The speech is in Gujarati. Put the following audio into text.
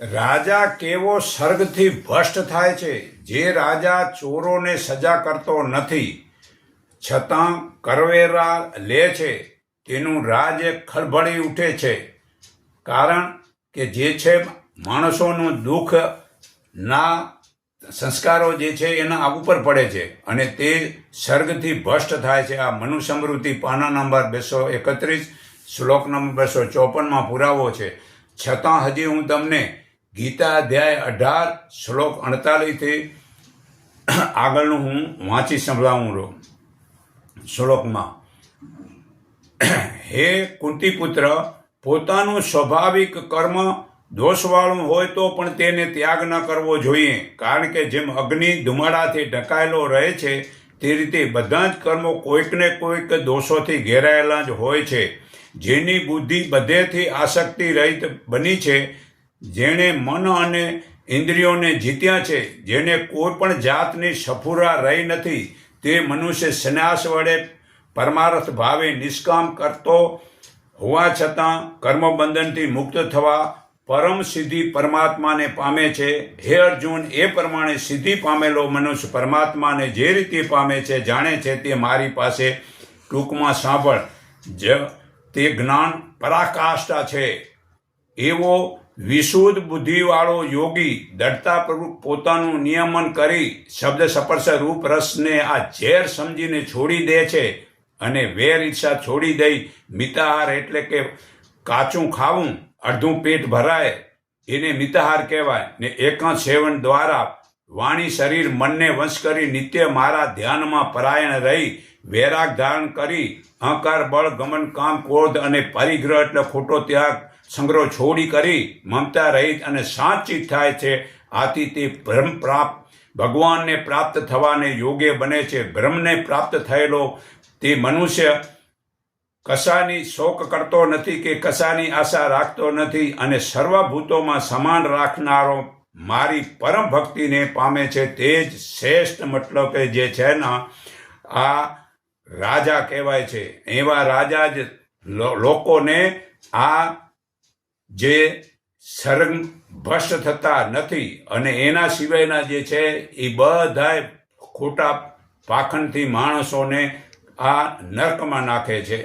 રાજા કેવો સ્વર્ગથી ભ્રષ્ટ થાય છે? જે રાજા ચોરોને સજા કરતો નથી છતાં કરવેરા લે છે તેનું રાજ્ય ખળભળી ઉઠે છે. કારણ કે જે છે માણસોનું દુઃખ ના સંસ્કારો જે છે એના ઉપર પડે છે અને તે સ્વર્ગથી ભ્રષ્ટ થાય છે. આ મનુસ્મૃતિ પાના નંબર 231 શ્લોક નંબર 254 પુરાવો છે. છતાં હજી હું તમને ગીતા અધ્યાય 18 શ્લોક 48 થી આગળનું હું વાંચી સંભળાવું રહું. શ્લોકમાં, હે કુંતીપુત્ર, પોતાનું સ્વાભાવિક કર્મ દોષવાળું હોય તો પણ તેને ત્યાગ ન કરવો જોઈએ. કારણ કે જેમ અગ્નિ ધુમાડાથી ઢંકાયેલો રહે છે તે રીતે બધા જ કર્મો કોઈકને કોઈક દોષોથી ઘેરાયેલા જ હોય છે. જેની બુદ્ધિ બધેથી આસક્તિ રહિત બની છે, જેણે મન અને ઇન્દ્રિયોને જીત્યા છે, જેને કોઈ પણ જાતની સફુરા રહી નથી, તે મનુષ્ય સંન્યાસ વડે પરમાર્થ ભાવે નિષ્કામ કરતો હોવા છતાં કર્મબંધનથી મુક્ત થવા પરમ સિદ્ધિ પરમાત્માને પામે છે. હે અર્જુન, એ પ્રમાણે સિદ્ધિ પામેલો મનુષ્ય પરમાત્માને જે રીતે પામે છે, જાણે છે તે મારી પાસે ટૂંકમાં સાંભળ. તે જ્ઞાન પરાકાષ્ઠા છે. એવો વિશુદ્ધ બુદ્ધિવાળો યોગી દૃઢતાપૂર્વક પોતાનું નિયમન કરી શબ્દ સ્પર્શ રૂપ રસને આ ઝેર સમજીને છોડી દે છે અને વેર ઈચ્છા છોડી દઈ મિતાહાર એટલે કે કાચું ખાવું, અડધું પેટ ભરાય એને મિતાહાર કહેવાય ને એકાંત સેવન દ્વારા વાણી શરીર મનને વશ કરી નિત્ય મારા ધ્યાનમાં પરાયણ રહી વૈરાગ ધારણ કરી અહંકાર બળ ગમન કામ ક્રોધ અને પરિગ્રહ એટલે ખોટો ત્યાગ સંગ્રહ છોડી કરી મમતા રહિત અને સાચિત થાય છે. આથી તે બ્રહ્મ પ્રાપ્ત ભગવાનને પ્રાપ્ત થવાને યોગ્ય બને છે. બ્રહ્મને પ્રાપ્ત થયેલો તે મનુષ્ય કશાની શોક કરતો નથી કે કશાની આશા રાખતો નથી અને સર્વભૂતોમાં સમાન રાખનારો મારી પરમ ભક્તિને પામે છે. તે જ શ્રેષ્ઠ મતલબ કે જે છે ને આ રાજા કહેવાય છે. એવા રાજા જ લોકોને આ જે સ્વર્ગ ભ્રષ્ટ થતા નથી અને એના સિવાયના જે છે એ બધાય ખોટા પાખંડથી માણસોને આ નર્કમાં નાખે છે.